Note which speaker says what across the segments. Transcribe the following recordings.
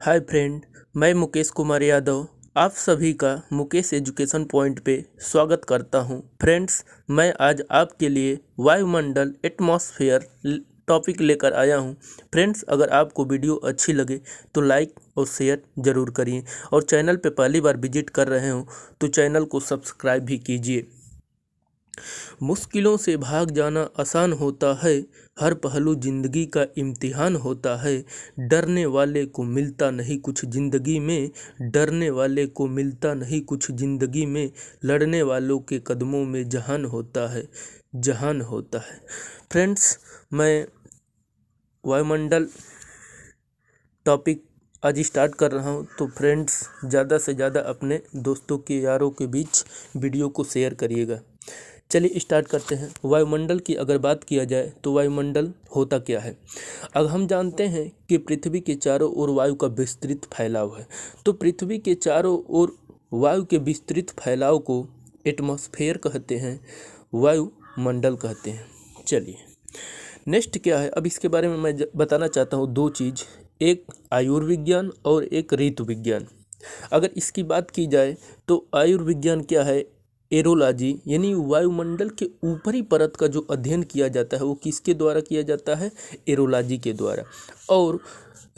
Speaker 1: Hi friend, मैं मुकेश कुमार यादव आप सभी का मुकेश एजुकेशन पॉइंट पे स्वागत करता हूं। फ्रेंड्स, मैं आज आपके लिए वायुमंडल एटमॉस्फेयर टॉपिक लेकर आया हूं। फ्रेंड्स, अगर आपको वीडियो अच्छी लगे तो लाइक और शेयर ज़रूर करिए और चैनल पे पहली बार विजिट कर रहे हो तो चैनल को सब्सक्राइब भी कीजिए। मुश्किलों से भाग जाना आसान होता है, हर पहलू जिंदगी का इम्तिहान होता है। डरने वाले को मिलता नहीं कुछ जिंदगी में, डरने वाले को मिलता नहीं कुछ जिंदगी में, लड़ने वालों के कदमों में जहान होता है, जहान होता है। फ्रेंड्स, मैं वायुमंडल टॉपिक आज स्टार्ट कर रहा हूँ, तो फ्रेंड्स ज़्यादा से ज़्यादा अपने दोस्तों के यारों के बीच वीडियो को शेयर करिएगा। चलिए स्टार्ट करते हैं। वायुमंडल की अगर बात किया जाए तो वायुमंडल होता क्या है। अब हम जानते हैं कि पृथ्वी के चारों ओर वायु का विस्तृत फैलाव है, तो पृथ्वी के चारों ओर वायु के विस्तृत फैलाव को एटमॉस्फेयर कहते हैं, वायुमंडल कहते हैं। चलिए नेक्स्ट क्या है, अब इसके बारे में मैं बताना चाहता हूँ दो चीज़, एक आयुर्विज्ञान और एक ऋतु विज्ञान। अगर इसकी बात की जाए तो आयुर्विज्ञान क्या है, एरोलॉजी यानी वायुमंडल के ऊपरी परत का जो अध्ययन किया जाता है वो किसके द्वारा किया जाता है, एरोलॉजी के द्वारा। और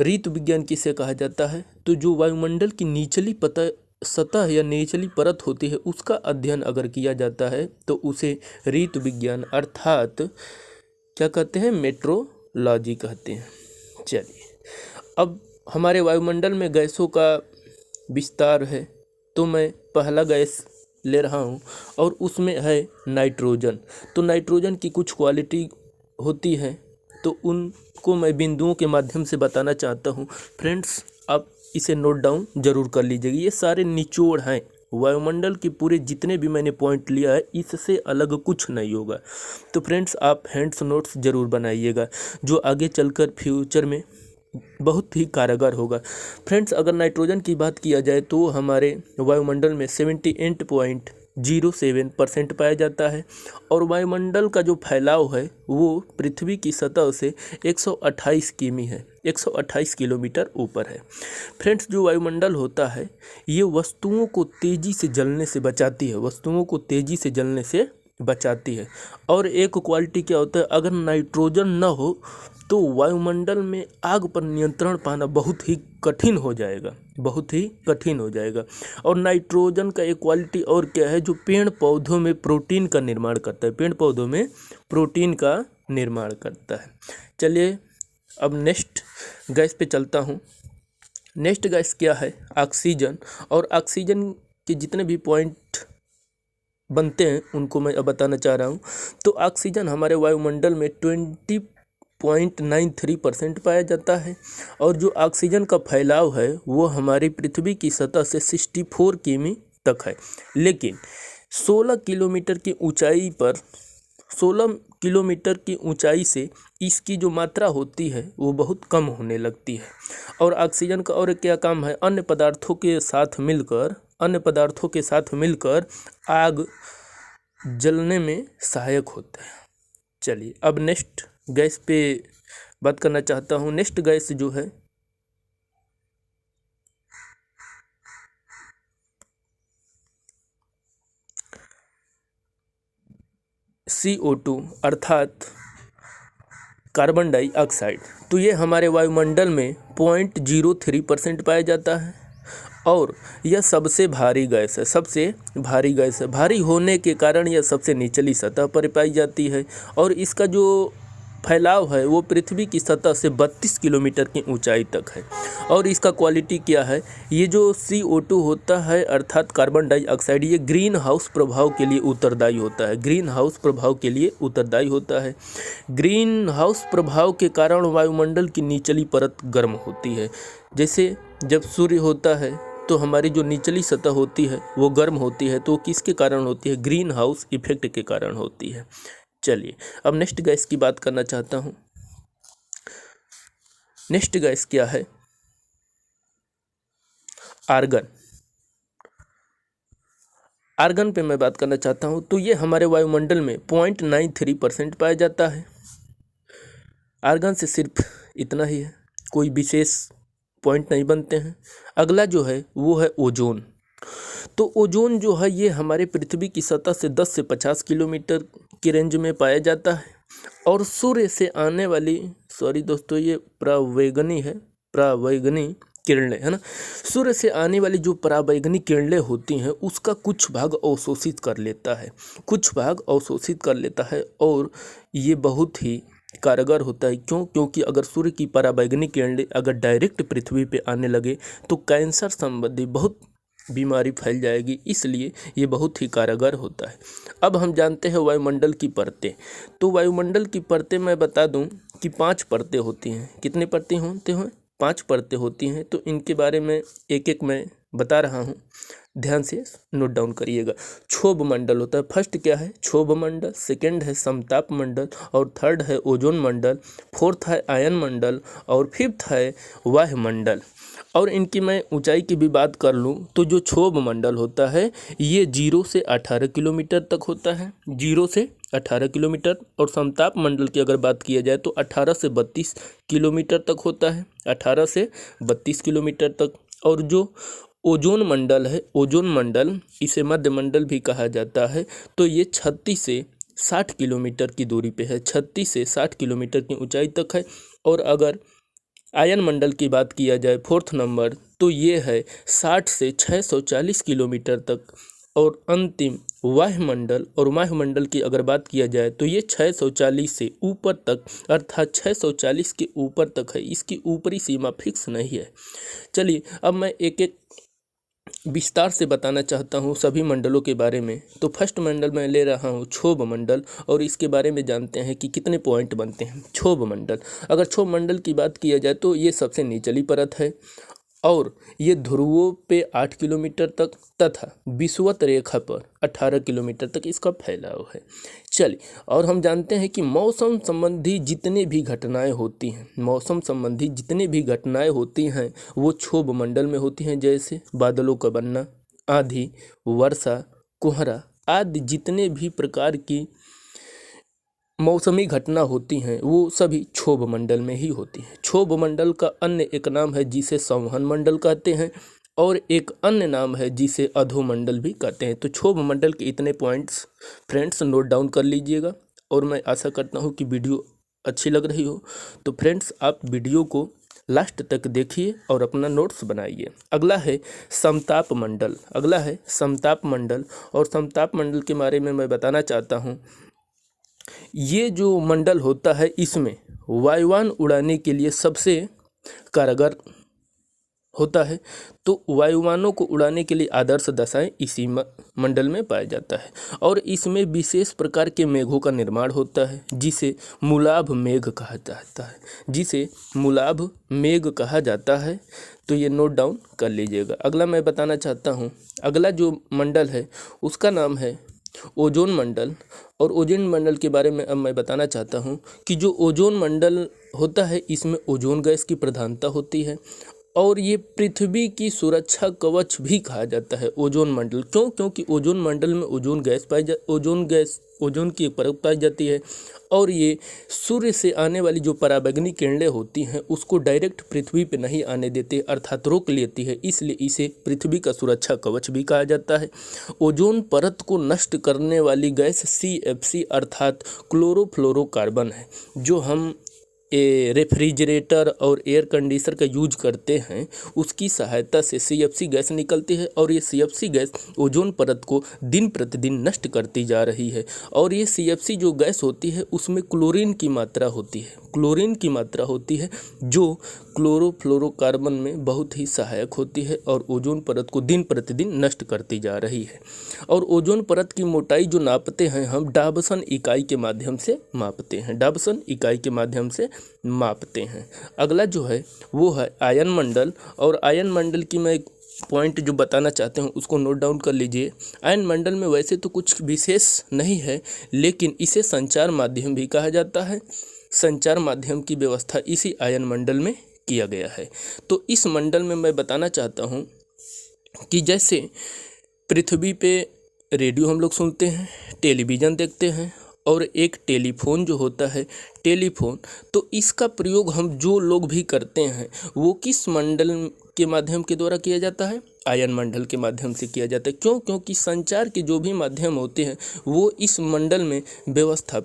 Speaker 1: ऋतु विज्ञान किसे कहा जाता है, तो जो वायुमंडल की निचली सतह या निचली परत होती है उसका अध्ययन अगर किया जाता है तो उसे ऋतु विज्ञान अर्थात क्या कहते हैं, मेट्रोलॉजी कहते हैं। चलिए, अब हमारे वायुमंडल में गैसों का विस्तार है, तो मैं पहला गैस ले रहा हूँ और उसमें है नाइट्रोजन। तो नाइट्रोजन की कुछ क्वालिटी होती है, तो उनको मैं बिंदुओं के माध्यम से बताना चाहता हूँ। फ्रेंड्स, आप इसे नोट डाउन जरूर कर लीजिएगा, ये सारे निचोड़ हैं वायुमंडल के पूरे जितने भी मैंने पॉइंट लिया है, इससे अलग कुछ नहीं होगा। तो फ्रेंड्स, आप हैंड्स नोट्स ज़रूर बनाइएगा, जो आगे चलकर फ्यूचर में बहुत ही कारगर होगा। फ्रेंड्स, अगर नाइट्रोजन की बात किया जाए तो हमारे वायुमंडल में 78.07% पाया जाता है और वायुमंडल का जो फैलाव है वो पृथ्वी की सतह से 128 किमी है, 128 किलोमीटर ऊपर है। फ्रेंड्स, जो वायुमंडल होता है ये वस्तुओं को तेज़ी से जलने से बचाती है, वस्तुओं को तेज़ी से जलने से बचाती है। और एक क्वालिटी क्या होता है, अगर नाइट्रोजन न हो तो वायुमंडल में आग पर नियंत्रण पाना बहुत ही कठिन हो जाएगा, बहुत ही कठिन हो जाएगा। और नाइट्रोजन का एक क्वालिटी और क्या है, जो पेड़ पौधों में प्रोटीन का निर्माण करता है, पेड़ पौधों में प्रोटीन का निर्माण करता है। चलिए अब नेक्स्ट गैस पे चलता हूँ। नेक्स्ट गैस क्या है, ऑक्सीजन। और ऑक्सीजन के जितने भी पॉइंट बनते हैं उनको मैं अब बताना चाह रहा हूँ। तो ऑक्सीजन हमारे वायुमंडल में 20.93% पाया जाता है और जो ऑक्सीजन का फैलाव है वो हमारी पृथ्वी की सतह से 64 किमी तक है। लेकिन 16 किलोमीटर की ऊंचाई पर, 16 किलोमीटर की ऊंचाई से इसकी जो मात्रा होती है वो बहुत कम होने लगती है। और ऑक्सीजन का और क्या काम है, अन्य पदार्थों के साथ मिलकर आग जलने में सहायक होता है। चलिए अब नेक्स्ट गैस पे बात करना चाहता हूँ। नेक्स्ट गैस जो है CO2 अर्थात कार्बन डाइऑक्साइड। तो ये हमारे वायुमंडल में 0.03% पाया जाता है और यह सबसे भारी गैस है, सबसे भारी गैस है। भारी होने के कारण यह सबसे निचली सतह पर पाई जाती है और इसका जो फैलाव है वो पृथ्वी की सतह से 32 किलोमीटर की ऊंचाई तक है। और इसका क्वालिटी क्या है, ये जो CO2 होता है अर्थात कार्बन डाइऑक्साइड, ये ग्रीन हाउस प्रभाव के लिए उत्तरदायी होता है, ग्रीन हाउस प्रभाव के लिए उत्तरदायी होता है। ग्रीन हाउस प्रभाव के कारण वायुमंडल की निचली परत गर्म होती है। जैसे जब सूर्य होता है तो हमारी जो निचली सतह होती है वो गर्म होती है, तो किसके कारण होती है, ग्रीन हाउस इफेक्ट के कारण होती है। चलिए अब नेक्स्ट गैस की बात करना चाहता हूँ। नेक्स्ट गैस क्या है, आर्गन। आर्गन पे मैं बात करना चाहता हूँ। तो ये हमारे वायुमंडल में 0.93% पाया जाता है। आर्गन से सिर्फ इतना ही है, कोई विशेष पॉइंट नहीं बनते हैं। अगला जो है वो है ओजोन। तो ओजोन जो है ये हमारे पृथ्वी की सतह से 10 से 50 किलोमीटर की रेंज में पाया जाता है और सूर्य से आने वाली, सॉरी दोस्तों ये परावैंगनी किरणें है ना, सूर्य से आने वाली जो परावैंगनी किरणें होती हैं उसका कुछ भाग अवशोषित कर लेता है, और ये बहुत ही कारगर होता है। क्योंकि अगर सूर्य की परावैंगनी किरणें अगर डायरेक्ट पृथ्वी पे आने लगे तो कैंसर संबंधी बहुत बीमारी फैल जाएगी, इसलिए ये बहुत ही कारगर होता है। अब हम जानते हैं वायुमंडल की परतें। तो वायुमंडल की परतें मैं बता दूं कि 5 परतें होती हैं। कितनी परतें होते हैं? 5 परतें होती हैं। तो इनके बारे में एक एक मैं बता रहा हूँ, ध्यान से नोट डाउन करिएगा। क्षोभ मंडल होता है, फर्स्ट क्या है? क्षोभ मंडल। सेकंड है समताप मंडल, और थर्ड है ओजोन मंडल, फोर्थ है आयन मंडल, और फिफ्थ है वायुमंडल। और इनकी मैं ऊंचाई की भी बात कर लूँ तो जो क्षोभ मंडल होता है ये 0 से 18 किलोमीटर तक होता है, 0 से 18 किलोमीटर। और समताप मंडल की अगर बात किया जाए तो 18 से 32 किलोमीटर तक होता है, 18 से 32 किलोमीटर तक। और जो ओजोन मंडल है, ओजोन मंडल, इसे मध्य मंडल भी कहा जाता है, तो ये 36 से 60 किलोमीटर की दूरी पे है, 36 से 60 किलोमीटर की ऊंचाई तक है। और अगर आयन मंडल की बात किया जाए, फोर्थ नंबर, तो ये है 60 से 640 किलोमीटर तक। और अंतिम वायुमंडल, और वायुमंडल की अगर बात किया जाए तो ये 640 से ऊपर तक, अर्थात 640 के ऊपर तक है, इसकी ऊपरी सीमा फिक्स नहीं है। चलिए अब मैं एक एक विस्तार से बताना चाहता हूँ सभी मंडलों के बारे में। तो फर्स्ट मंडल मैं ले रहा हूँ क्षोभ मंडल, और इसके बारे में जानते हैं कि कितने पॉइंट बनते हैं। क्षोभ मंडल, अगर क्षोभ मंडल की बात किया जाए तो ये सबसे निचली परत है, और ये ध्रुवों पे 8 किलोमीटर तक तथा विषुवत रेखा पर 18 किलोमीटर तक इसका फैलाव है। चलिए, और हम जानते हैं कि मौसम संबंधी जितने भी घटनाएं होती हैं, वो क्षोभ मंडल में होती हैं। जैसे बादलों का बनना, आंधी, वर्षा, कोहरा आदि जितने भी प्रकार की मौसमी घटना होती हैं वो सभी क्षोभ मंडल में ही होती हैं। क्षोभ मंडल का अन्य एक नाम है जिसे संवहन मंडल कहते हैं, और एक अन्य नाम है जिसे अधोमंडल भी कहते हैं। तो क्षोभ मंडल के इतने पॉइंट्स फ्रेंड्स नोट डाउन कर लीजिएगा, और मैं आशा करता हूँ कि वीडियो अच्छी लग रही हो। तो फ्रेंड्स आप वीडियो को लास्ट तक देखिए और अपना नोट्स बनाइए। अगला है समताप मंडल। और समताप मंडल के बारे में मैं बताना चाहता हूँ। ये जो मंडल होता है इसमें वायुयान उड़ाने के लिए सबसे कारगर होता है। तो वायुयानों को उड़ाने के लिए आदर्श दशाएं इसी मंडल में पाया जाता है, और इसमें विशेष प्रकार के मेघों का निर्माण होता है जिसे मूलाभ मेघ कहा जाता है। तो ये नोट डाउन कर लीजिएगा। अगला मैं बताना चाहता हूँ, अगला जो मंडल है उसका नाम है ओजोन मंडल। और ओजोन मंडल के बारे में अब मैं बताना चाहता हूँ कि जो ओजोन मंडल होता है इसमें ओजोन गैस की प्रधानता होती है, और ये पृथ्वी की सुरक्षा कवच भी कहा जाता है ओजोन मंडल। क्योंकि ओजोन मंडल में ओजोन की एक परत पाई जाती है, और ये सूर्य से आने वाली जो पराबैंगनी किरणें होती हैं उसको डायरेक्ट पृथ्वी पे नहीं आने देते, अर्थात रोक लेती है, इसलिए इसे पृथ्वी का सुरक्षा कवच भी कहा जाता है। ओजोन परत को नष्ट करने वाली गैस CFC अर्थात क्लोरोफ्लोरोकार्बन है, जो हम रेफ्रिजरेटर और एयर कंडीशनर का यूज करते हैं, उसकी सहायता से CFC गैस निकलती है, और ये CFC गैस ओजोन परत को दिन प्रतिदिन नष्ट करती जा रही है। और ये CFC जो गैस होती है उसमें क्लोरीन की मात्रा होती है, जो क्लोरोफ्लोरोकार्बन में बहुत ही सहायक होती है, और ओजोन परत को दिन प्रतिदिन नष्ट करती जा रही है। और ओजोन परत की मोटाई जो नापते हैं हम डाबसन इकाई के माध्यम से मापते हैं। अगला जो है वो है आयन मंडल। और आयन मंडल की मैं एक पॉइंट जो बताना चाहते हैं उसको नोट डाउन कर लीजिए। आयन मंडल में वैसे तो कुछ विशेष नहीं है, लेकिन इसे संचार माध्यम भी कहा जाता है। संचार माध्यम की व्यवस्था इसी आयन मंडल में किया गया है। तो इस मंडल में मैं बताना चाहता हूँ कि जैसे पृथ्वी पे रेडियो हम लोग सुनते हैं, टेलीविज़न देखते हैं, और एक टेलीफोन जो होता है टेलीफोन, तो इसका प्रयोग हम जो लोग भी करते हैं वो किस मंडल के माध्यम के द्वारा किया जाता है? आयन मंडल के माध्यम से किया जाता है। क्यों? क्योंकि संचार के जो भी माध्यम होते हैं वो इस मंडल में व्यवस्था,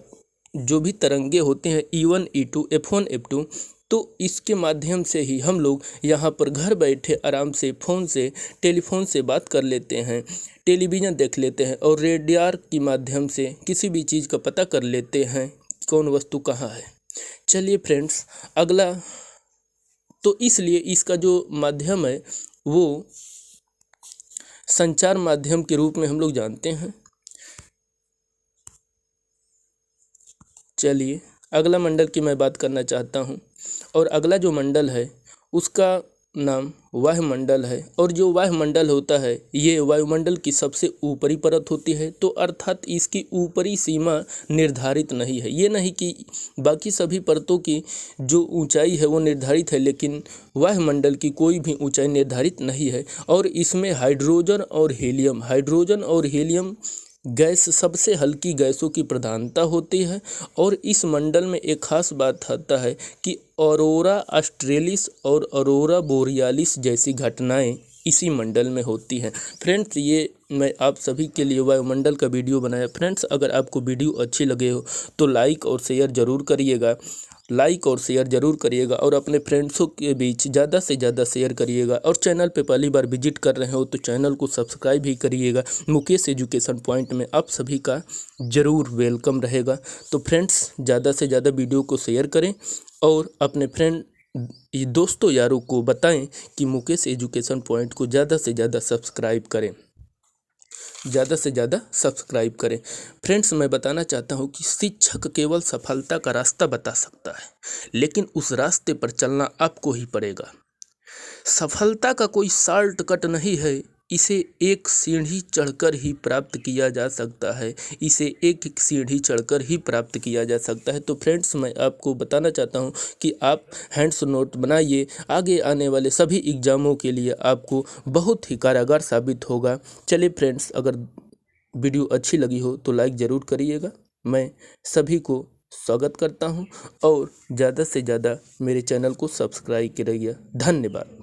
Speaker 1: जो भी तरंगे होते हैं E1 E2 F1 F2, तो इसके माध्यम से ही हम लोग यहाँ पर घर बैठे आराम से फ़ोन से टेलीफोन से बात कर लेते हैं, टेलीविज़न देख लेते हैं और रेडियर के माध्यम से किसी भी चीज़ का पता कर लेते हैं कौन वस्तु कहाँ है। चलिए फ्रेंड्स, अगला, तो इसलिए इसका जो माध्यम है वो संचार माध्यम के रूप में हम लोग जानते हैं। चलिए अगला मंडल की मैं बात करना चाहता हूँ, और अगला जो मंडल है उसका नाम वायुमंडल है। और जो वायुमंडल होता है ये वायुमंडल की सबसे ऊपरी परत होती है, तो अर्थात इसकी ऊपरी सीमा निर्धारित नहीं है। ये नहीं कि बाकी सभी परतों की जो ऊंचाई है वो निर्धारित है, लेकिन वायुमंडल की कोई भी ऊंचाई निर्धारित नहीं है। और इसमें हाइड्रोजन और हीलियम गैस सबसे हल्की गैसों की प्रधानता होती है। और इस मंडल में एक खास बात आता है कि ऑरोरा ऑस्ट्रेलिस और ऑरोरा बोरियालिस जैसी घटनाएं इसी मंडल में होती हैं। फ्रेंड्स, ये मैं आप सभी के लिए वायुमंडल का वीडियो बनाया। फ्रेंड्स, अगर आपको वीडियो अच्छी लगे हो तो लाइक और शेयर ज़रूर करिएगा, और अपने फ्रेंड्सों के बीच ज़्यादा से ज़्यादा शेयर करिएगा। और चैनल पे पहली बार विजिट कर रहे हो तो चैनल को सब्सक्राइब भी करिएगा। मुकेश एजुकेशन पॉइंट में आप सभी का ज़रूर वेलकम रहेगा। तो फ्रेंड्स, ज़्यादा से ज़्यादा वीडियो को शेयर करें और अपने दोस्तों यारों को बताएं कि मुकेश एजुकेशन पॉइंट को ज़्यादा से ज़्यादा सब्सक्राइब करें। फ्रेंड्स, मैं बताना चाहता हूं कि शिक्षक केवल सफलता का रास्ता बता सकता है, लेकिन उस रास्ते पर चलना आपको ही पड़ेगा। सफलता का कोई शॉर्टकट नहीं है, इसे एक सीढ़ी चढ़कर ही प्राप्त किया जा सकता है। तो फ्रेंड्स, मैं आपको बताना चाहता हूं कि आप हैंड्स नोट बनाइए, आगे आने वाले सभी एग्ज़ामों के लिए आपको बहुत ही कारगर साबित होगा। चलिए फ्रेंड्स, अगर वीडियो अच्छी लगी हो तो लाइक ज़रूर करिएगा। मैं सभी को स्वागत करता हूं और ज़्यादा से ज़्यादा मेरे चैनल को सब्सक्राइब करिएगा। धन्यवाद।